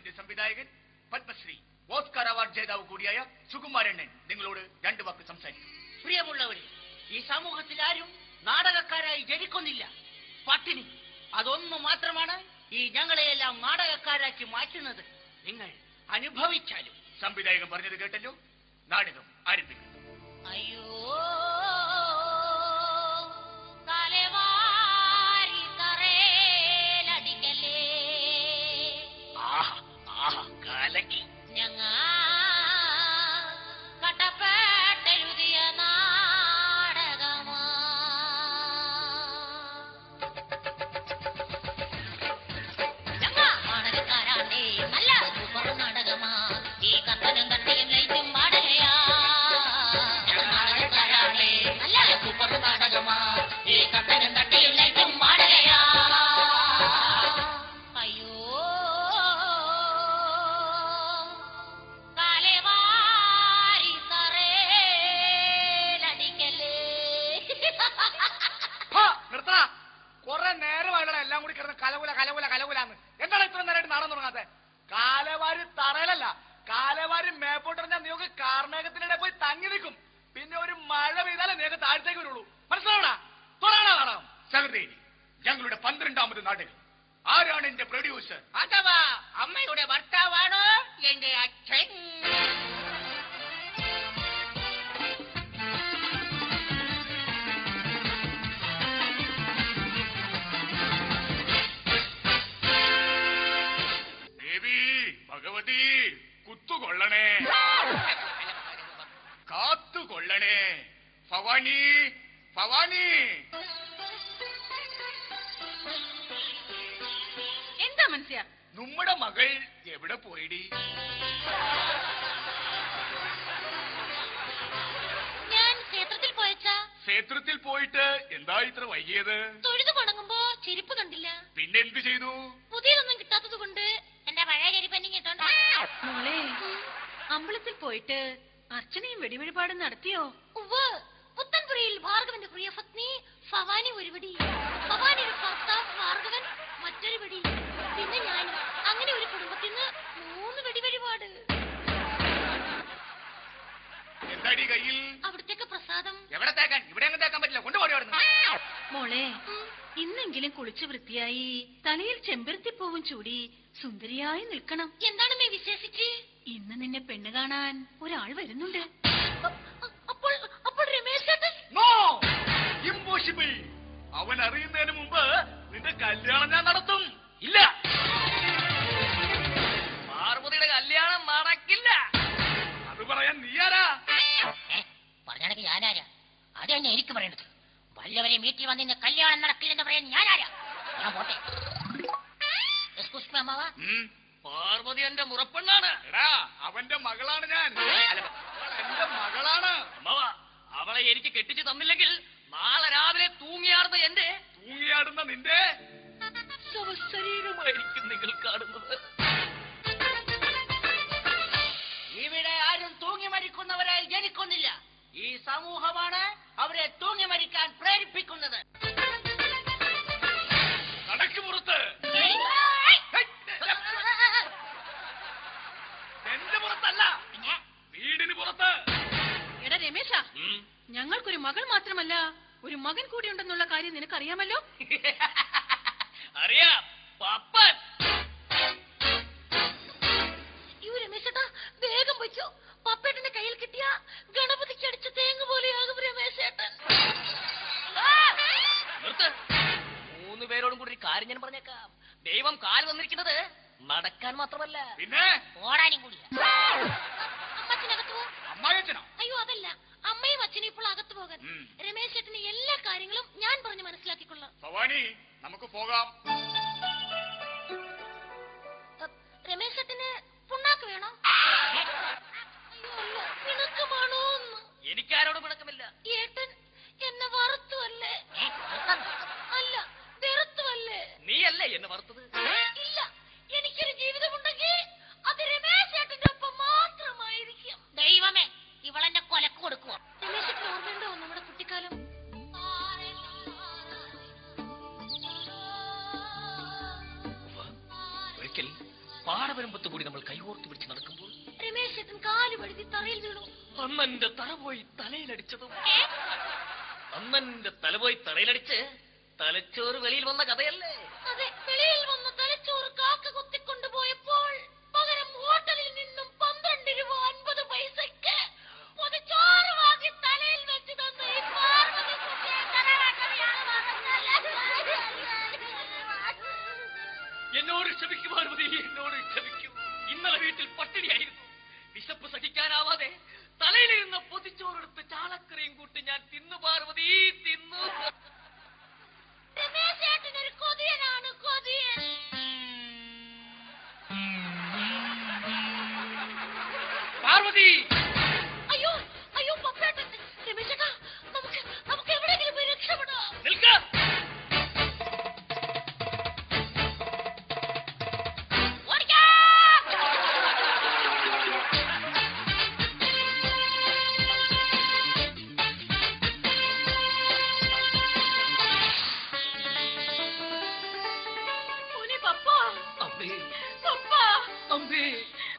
ചിത്രത്തിന്റെ സംവിധായകൻ Padmashri Oscar award ജേതാവ് കൂടിയായ സുകുമാരണ്ണൻ നിങ്ങളോട് 2 വാക്ക് സംസാരിക്കും. പ്രിയമുള്ളവരെ, ഈ സമൂഹത്തിൽ ആരും നാടകക്കാരായി ജനിക്കുന്നില്ല. പട്ടിണി അതൊന്നു മാത്രമാണ് ഈ ഞങ്ങളെയെല്ലാം നാടകക്കാരാക്കി മാറ്റുന്നത്. നിങ്ങൾ അനുഭവിച്ചാലും. സംവിധായകൻ പറഞ്ഞത് കേട്ടല്ലോ. നാടകം ആരംഭിക്കും. അയ്യോ ഞങ്ങ കട്ടപ്പെട്ടെഴുതിയ നാടകമാ. ഞങ്ങ നാടകക്കാരാണ്ടേ നല്ല സൂപ്പർ നാടകമാ. ഈ കത്തനും തട്ടിയും ലൈറ്റും വാടകയാ. നാടകക്കാരാണ്ടേ നല്ല സൂപ്പർ നാടകമാ. ഈ കത്തനും തട്ടിയും ലൈറ്റും വാടകയാ. കുറെ നേരമായിട്ടാണ് എല്ലാം കൂടി കിടന്ന് കലകുല കലകുല കലകുലാന്ന്. എന്താണ് ഇത്ര നേരമായിട്ട് നാടൻ തുടങ്ങാതെ? കാലവാരി തറയിലല്ല, കാലവാരി മേപ്പോട്ടെറിഞ്ഞാൽ നീക്ക് കാർമേഘത്തിനിടെ പോയി തങ്ങി നിൽക്കും. പിന്നെ ഒരു മഴ പെയ്താലേ നീക്ക് താഴത്തേക്ക് വരുള്ളൂ. മനസ്സിലാവണ? തുടങ്ങണ നാടകം. സഹൃദയ, ഞങ്ങളുടെ 12ാമത് നാടകം. ആരാണ് എന്റെ പ്രൊഡ്യൂസർ? അഥവാ അമ്മയുടെ ഭർത്താവാണോ എന്റെ അച്ഛൻ? ഭഗവതി, കുത്തുകൊള്ളണേ, കാത്തുകൊള്ളണേ. ഭവാനി, ഭവാനി. എന്താ മനസ്സിയ? നമ്മുടെ മകൾ എവിടെ പോയിടി? ഞാൻ ക്ഷേത്രത്തിൽ പോയച്ചാ. ക്ഷേത്രത്തിൽ പോയിട്ട് എന്താ ഇത്ര വൈകിയത്? തൊഴുതു പണങ്ങുമ്പോ ചെരുപ്പ് കണ്ടില്ല. പിന്നെ എന്ത് ചെയ്തു? പുതിയതൊന്നും കിട്ടാത്തത് കൊണ്ട് എന്റെ പഴയ ചെരുപ്പ് എന്നെ കിട്ടണ്ട. മോളെ, അമ്പലത്തിൽ പോയിട്ട് അർച്ചനയും വെടിവഴിപാടും നടത്തിയോ? ഉവ്വ്. പുത്തൻപുരയിൽ ഭാർഗവന്റെ പ്രിയ പത്നി ഭവാനി ഒരു വെടി, ഭവാനിയുടെ ഭർത്താവ് ഭാർഗവൻ മറ്റൊരു വെടി, പിന്നെ ഞാനും. അങ്ങനെ ഒരു കുടുംബത്തിന് 3 വെടിവഴിപാട്. എന്താടി കയ്യിൽ? അവിടത്തേക്ക് പ്രസാദം. എവിടെ തേക്കാൻ? ഇവിടെ അങ്ങ് തേക്കാൻ പറ്റില്ല. കൊണ്ടുപോയി അവിടുന്ന്. മോളെ, ഇന്നെങ്കിലും കുളിച്ചു വൃത്തിയായി തലയിൽ ചെമ്പരത്തിപ്പൂവും ചൂടി സുന്ദരിയായി നിൽക്കണം. എന്താണെന്നേ വിശേഷിച്ച്? ഇന്ന് നിന്നെ പെണ്ണ് കാണാൻ ഒരാൾ വരുന്നുണ്ട്. അപ്പോൾ രമേശ് ചേട്ടൻ? No, impossible. അവൻ അറിയുന്നതിന് മുമ്പ് നിന്റെ കല്യാണം ഞാൻ നടത്തും. ഇല്ല, പാർവതിയുടെ കല്യാണം നടക്കില്ല. അത് പറയാൻ നീയാരാ? പറഞ്ഞാണെങ്കിൽ ഞാനാരാ? അത് തന്നെ എനിക്ക് പറയേണ്ടത്. വല്ലവരെ വീട്ടിൽ വന്നിന്ന് കല്യാണം നടക്കില്ലെന്ന് പറയാൻ ഞാനാരാ? ഞാൻ പോട്ടെ. പാർവതി എന്റെ മുറപ്പെണ്ണാണ്. എടാ, അവന്റെ മകളാണ് ഞാൻ. എന്റെ മകളാണ്. അവളെ എനിക്ക് കെട്ടിച്ചു തന്നില്ലെങ്കിൽ നാളെ രാവിലെ തൂങ്ങിയാടുന്ന നിന്റെ ശരീരമായിരിക്കും നിങ്ങൾ കാണുന്നത്. ഇവിടെ ആരും തൂങ്ങി മരിക്കുന്നവരായി ജനിക്കുന്നില്ല. ഈ സമൂഹമാണ് അവരെ തൂങ്ങി മരിക്കാൻ പ്രേരിപ്പിക്കുന്നത്. കടക്ക് പുറത്ത്, എന്റെ പുറത്തല്ല, വീടിന് പുറത്ത്. എടാ രമേശ, ഞങ്ങൾക്കൊരു മകൾ മാത്രമല്ല ഒരു മകൻ കൂടി ഉണ്ടെന്നുള്ള കാര്യം നിനക്കറിയാമല്ലോ. അറിയാം, പപ്പൻ. രമേശേട്ടാ, വേഗം വെച്ചോ. പപ്പേട്ടന്റെ കയ്യിൽ കിട്ടിയ ഗണപതിക്ക് അടിച്ച തേങ്ങ പോലെയാകും രമേശേട്ടൻ. നിർത്ത്. 3 പേരോടും കൂടി ഒരു കാര്യം ഞാൻ പറഞ്ഞേക്കാം. ദൈവം കാൽ വന്നിരിക്കുന്നത് നടക്കാൻ മാത്രമല്ല, പിന്നെ ഓടാനും കൂടിയാ. അമ്മച്ചനകത്ത് പോ. അമ്മായച്ചനോ? അയ്യോ, അതല്ല. അമ്മയും അച്ഛനും ഇപ്പോൾ അകത്ത് പോകാൻ. രമേശ് ചേട്ടന് എല്ലാ കാര്യങ്ങളും ഞാൻ പറഞ്ഞ് മനസ്സിലാക്കിക്കൊള്ളാം. ഭവാനി, നമുക്ക് പോകാം. രമേശ് ചേട്ടന് പുണ്ണാക്ക് വേണോ? പിണക്കമാണോ? എനിക്കാരോടും പിണക്കമില്ല. ഏട്ടൻ എന്നെ വറുത്തുവല്ലേ? അല്ല, വെറുത്തുവല്ലേ? നീയല്ലേ എന്നെ വറുത്തത്? ഇല്ല, എനിക്കൊരു ജീവിതമുണ്ടെങ്കിൽ അത് രമേശ് ചേട്ടന്റെ ഒപ്പം മാത്രമായിരിക്കും. ദൈവമേ, ഇവളെന്നെ കൊലക്ക് കൊടുക്കുവോ? രമേശ് ചേട്ടൻ ഓർമ്മയുണ്ടോ നമ്മുടെ കുട്ടിക്കാലം? ഒരിക്കൽ പാട പാറവരമ്പത്ത് കൂടി നമ്മൾ കൈകോർത്ത് പിടിച്ച് നടക്കുമ്പോൾ രമേശൻ കാല് വഴുതി തറയിൽ വീണു. അന്നെന്റെ തല പോയി തലയിലടിച്ചതും അന്നെന്റെ തല പോയി തലയിലടിച്ച് തലച്ചോറ് വെളിയിൽ വന്ന കഥയല്ലേ? അതെ, വെളിയിൽ വന്ന തലച്ചോറ് കാക്ക കൊത്തിക്കൊണ്ടുപോയപ്പോൾ പകരം ഹോട്ടലിൽ നിന്നും 12 രൂപ 50 പൈസക്ക് പൊതിച്ചോറ് വാങ്ങി തലയിൽ വെച്ച് തന്ന ഈ പാർവതി കുട്ടിയെ തലവാക്കറിയാണ് പറഞ്ഞത്. എന്നോട് ക്ഷമിക്കൂ പാർവതി, എന്നോട് ക്ഷമിക്കൂ. ഇന്നലെ വീട്ടിൽ പട്ടിണിയായിരുന്നു. വിശപ്പ് സഹിക്കാനാവാതെ തലയിലിരുന്ന പൊതിച്ചോറെടുത്ത് ചാളക്കറിയും കൂട്ടി ഞാൻ തിന്നു പാർവതി, തിന്നു. രമേശേട്ടനൊരു കൊതിയനാണ്, കൊതിയൻ. പാർവതി അയ്യോ അയ്യോ പപ്പേട്ടൻ. രമേശേട്ടാ, നമുക്ക് എവിടെയെങ്കിലും പോയി രക്ഷപ്പെടാം. നിൽക്ക.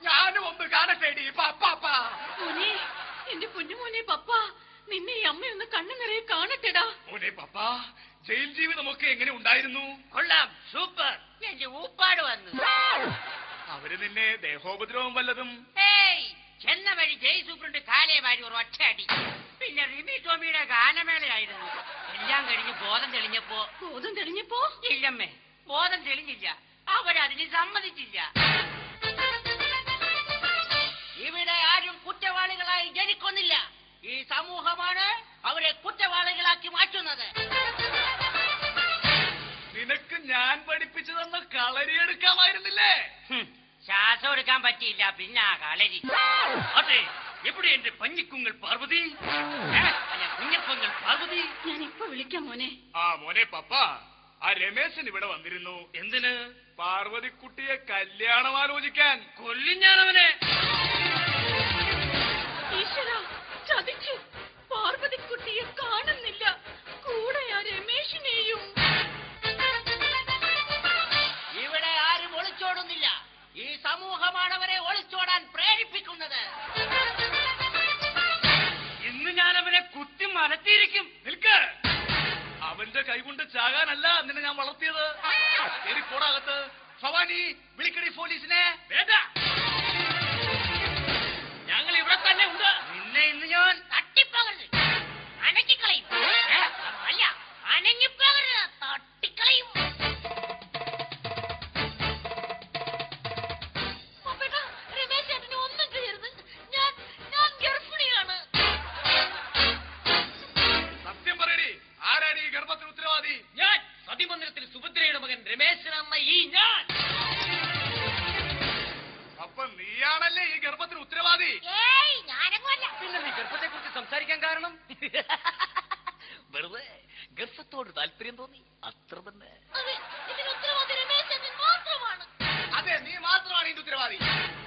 ഞാനും ഒന്ന് കാണട്ടേടി പാപ്പാ. മോനെ, എന്റെ പൊന്നുമോനെ പപ്പ, നിന്നെ ഈ അമ്മയൊന്ന് കണ്ണു നിറയെ കാണട്ടെടാ. മോനെ പപ്പാ, ജയിൽ ജീവിതമൊക്കെ എങ്ങനെ ഉണ്ടായിരുന്നു? കൊള്ളാം, സൂപ്പർ. എന്റെ ഊപ്പാട് വന്നു. അവര് നിന്നെ ദേഹോപദ്രവം വല്ലതും? ചെന്ന വഴി ജയ് സൂപ്രണ്ട് കാലേ വാരി ഒരു ഒറ്റയടി. പിന്നെ റിമി ടോമിയുടെ ഗാനമേളയായിരുന്നു. എല്ലാം കഴിഞ്ഞ് ബോധം തെളിഞ്ഞപ്പോ ബോധം തെളിഞ്ഞപ്പോ ഇല്ലമ്മേ, ബോധം തെളിഞ്ഞില്ല. അവരതിന് സമ്മതിച്ചില്ല. ഇവിടെ ആരും കുറ്റവാളികളായി ജനിക്കൊന്നില്ല. ഈ സമൂഹമാണ് അവരെ കുറ്റവാളികളാക്കി മാറ്റുന്നത്. നിനക്ക് ഞാൻ പഠിപ്പിച്ചു തന്ന കളരിയെടുക്കാമായിരുന്നില്ലേ? ശ്വാസം എടുക്കാൻ പറ്റിയില്ല, പിന്നെ ആ കളരി. അതെ, എവിടെ എന്റെ പഞ്ഞിക്കുങ്ങൾ പാർവതി? അല്ല, കുഞ്ഞപ്പങ്ങൾ പാർവതി. ഞാൻ ഇപ്പൊ വിളിക്കാം മോനെ. ആ മോനെ പപ്പ, ആ രമേശൻ ഇവിടെ വന്നിരുന്നു. എന്തിന്? പാർവതിക്കുട്ടിയെ കല്യാണം ആലോചിക്കാൻ. കൊല്ലും ഞാനവനെ. ഈശ്വര, ചതിച്ചു. പാർവതിക്കുട്ടിയെ കാണുന്നില്ല, കൂടെ ആ രമേശിനെയും. ഇവിടെ ആരും ഒളിച്ചോടുന്നില്ല. ഈ സമൂഹമാണ് അവരെ ഒളിച്ചോടാൻ പ്രേരിപ്പിക്കുന്നത്. ഇന്ന് ഞാൻ അവനെ കുത്തി മലത്തിയിരിക്കും. നിൽക്ക്. അവന്റെ കൈകൊണ്ട് ചാകാനല്ല നിന്നെ ഞാൻ വളർത്തിയത്. പോടാകത്ത്. ഭവാനി, വിളിക്കടി പോലീസിനെ. വേണ്ട, ഞങ്ങൾ ഇവിടെ തന്നെ ഉണ്ട്. നിന്നെ ഇന്ന് ഞാൻ തട്ടിപ്പോകരുത്, അനക്കിക്കളയും. അല്ല, അനങ്ങിപ്പോകരുത്, തട്ടിക്കളയും. പപ്പേട്ടാ, രമേശേട്ടനെ ഒന്നും ചെയ്യരുത്. ഞാൻ ഗർഭിണിയാണ്. സത്യം പറയടി, ആരാണ് ഈ ഗർഭത്തിന് ഉത്തരവാദി? ഞാൻ സതിമന്ദിരത്തിൽ സുഭദ്രയുടെ മകൻ രമേശൻ എന്ന ഈ ഞാൻ. അപ്പൊ നീയാണല്ലേ ഈ ഗർഭത്തിന് ഉത്തരവാദി? ഏയ്, ഞാനങ്ങല്ല. പിന്നെ നീ ഗർഭത്തെ കുറിച്ച് സംസാരിക്കാൻ കാരണം? വെറുതെ ഗർഭത്തോട് താല്പര്യം തോന്നി, അത്ര തന്നെ. അതെ, ഇതിന് ഉത്തരവാദി രമേശേട്ടൻ മാത്രമാണ്. അതെ, നീ മാത്രമാണ് ഇതിന്റെ ഉത്തരവാദി.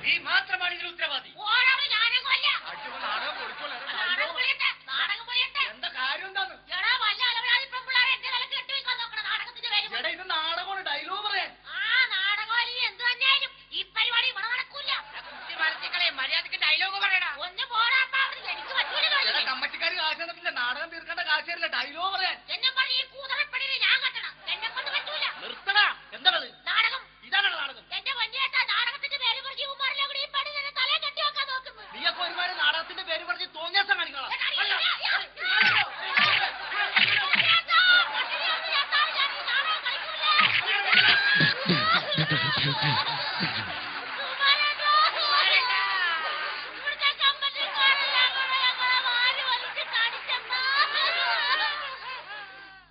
നീ മാത്രമാണ് ഇതിന് ഉത്തരവാദി. ഓടാണ്, ഞാനങ്ങല്ല. അടിച്ചുകൊണ്ട് നാടകം പൊളിച്ചോളെ. നാടകം പൊളിയട്ടെ, നാടകം പൊളിയട്ടെ. എന്താ കാര്യം എന്താന്ന്? എടാ, വല്ല അലവലാതി പെമ്പിള്ളാരെ എന്റെ തലക്ക് കെട്ടിവെക്കാൻ നോക്കണം നാടകത്തിന്റെ പേര്. എടാ, ഇത് നാടകമാണ്, ഡയലോഗ് പറയാൻ. ആ നാടകമല്ലി എന്ത് തന്നെയായാലും ഈ പരിപാടി ഇവിടെ നടക്കൂല. മനസ്സിക്കളെ മര്യാദക്ക് ഡയലോഗ് പറയടാ. ഒന്ന് പോരാപ്പാ, എനിക്ക് പറ്റൂല. എടാ, കമ്മറ്റിക്കാർ കാശ് തന്നിട്ടില്ല, നാടകം തീർക്കേണ്ട കാശ് തരില്ല, ഡയലോഗ് പറയാൻ. എന്നെ പറഞ്ഞ ഈ കൂതറപ്പടിനെ ഞാൻ കെട്ടണം. എന്നെ കൊണ്ട് പറ്റൂല. നിർത്തടാ. എന്താണത്? നാടകം. ഇതാണ് നാടകം. എന്റെ വല്യേട്ടാ, നാടകത്തിന്റെ പേര് പറഞ്ഞ് ഇവന്മാരെല്ലാം കൂടി ഈ പണി തന്നെ തലയെ കെട്ടി വെക്കാൻ നോക്കുന്നു. നീയൊക്കെ ഒരുപാട് നാടകത്തിന്റെ പേര് പറഞ്ഞ് തോന്നിയാസം കാണിക്കണം.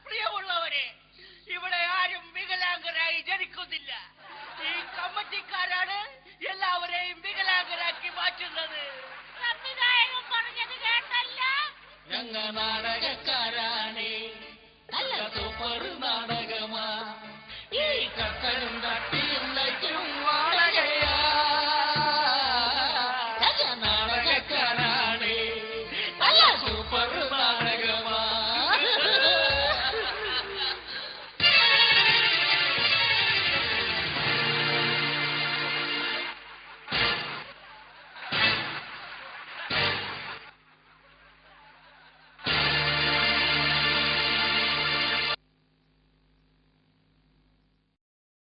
പ്രിയമുള്ളവരെ, ഇവിടെ ആരും വികലാംഗരായി ജനിക്കുന്നില്ല. ഈ കമ്മിറ്റിക്കാരാണ് എല്ലാവരെയും വികലാംഗരാക്കി മാറ്റുന്നത്. സംവിധായകൻ പറഞ്ഞത് കേട്ടല്ല. ഞങ്ങ നാടകക്കാരാണ്, നല്ല സൂപ്പർ നാടകമാ. ഈ കത്തനും തട്ടി